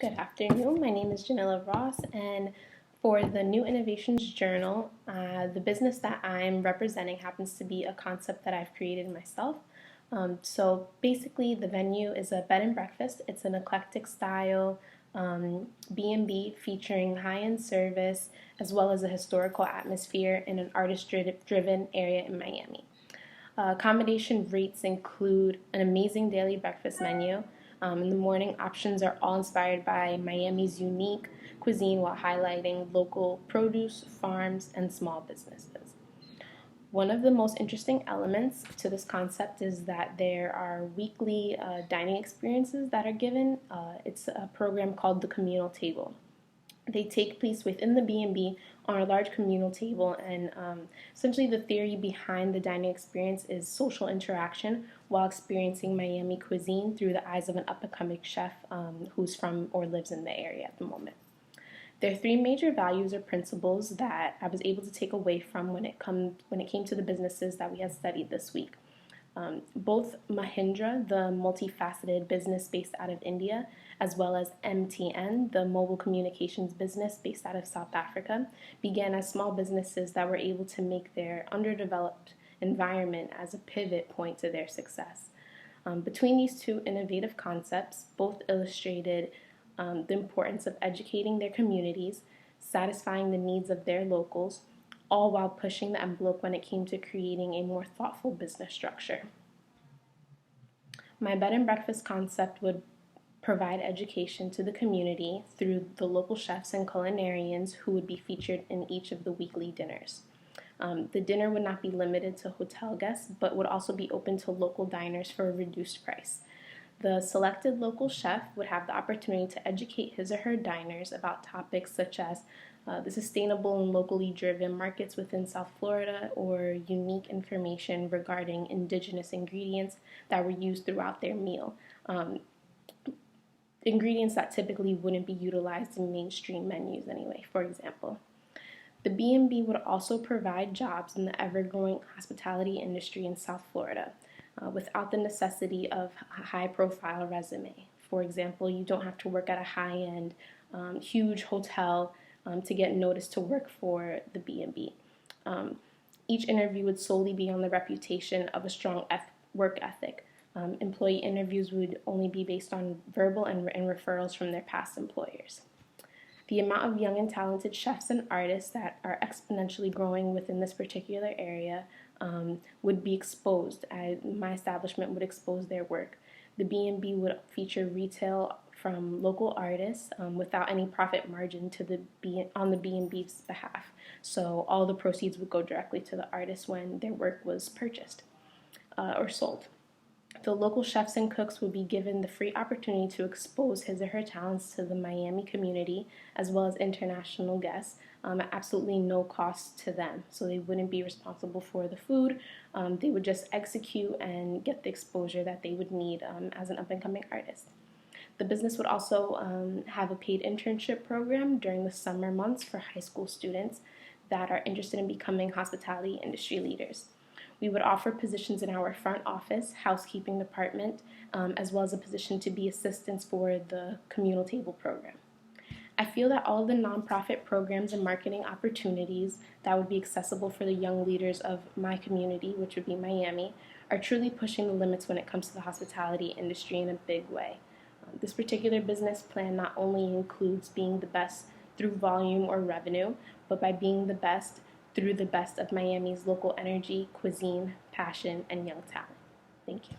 Good afternoon. My name is Janella Ross, and for the New Innovations Journal, the business that I'm representing happens to be a concept that I've created myself. So basically, the venue is a bed and breakfast. It's an eclectic style B&B featuring high-end service as well as a historical atmosphere in an artist-driven area in Miami. Accommodation rates include an amazing daily breakfast menu. In the morning, options are all inspired by Miami's unique cuisine while highlighting local produce, farms, and small businesses. One of the most interesting elements to this concept is that there are weekly dining experiences that are given. It's a program called the Communal Table. They take place within the B&B on a large communal table, and essentially the theory behind the dining experience is social interaction while experiencing Miami cuisine through the eyes of an up-and-coming chef who's from or lives in the area at the moment. There are three major values or principles that I was able to take away from when it came to the businesses that we had studied this week. Both Mahindra, the multifaceted business based out of India, as well as MTN, the mobile communications business based out of South Africa, began as small businesses that were able to make their underdeveloped environment as a pivot point to their success. Between these two innovative concepts, both illustrated the importance of educating their communities, satisfying the needs of their locals, all while pushing the envelope when it came to creating a more thoughtful business structure. My bed and breakfast concept would provide education to the community through the local chefs and culinarians who would be featured in each of the weekly dinners. The dinner would not be limited to hotel guests, but would also be open to local diners for a reduced price. The selected local chef would have the opportunity to educate his or her diners about topics such as the sustainable and locally driven markets within South Florida, or unique information regarding indigenous ingredients that were used throughout their meal. Ingredients that typically wouldn't be utilized in mainstream menus anyway, for example. The B&B would also provide jobs in the ever-growing hospitality industry in South Florida without the necessity of a high-profile resume. For example, you don't have to work at a high-end, huge hotel to get noticed to work for the B&B. Each interview would solely be on the reputation of a strong work ethic. Employee interviews would only be based on verbal and written referrals from their past employers. The amount of young and talented chefs and artists that are exponentially growing within this particular area would be exposed. My establishment would expose their work. The B&B would feature retail from local artists without any profit margin on the B&B's behalf. So all the proceeds would go directly to the artists when their work was purchased or sold. The local chefs and cooks would be given the free opportunity to expose his or her talents to the Miami community as well as international guests at absolutely no cost to them. So they wouldn't be responsible for the food. They would just execute and get the exposure that they would need as an up-and-coming artist. The business would also have a paid internship program during the summer months for high school students that are interested in becoming hospitality industry leaders. We would offer positions in our front office, housekeeping department, as well as a position to be assistants for the communal table program. I feel that all of the nonprofit programs and marketing opportunities that would be accessible for the young leaders of my community, which would be Miami, are truly pushing the limits when it comes to the hospitality industry in a big way. This particular business plan not only includes being the best through volume or revenue, but by being the best through the best of Miami's local energy, cuisine, passion, and young talent. Thank you.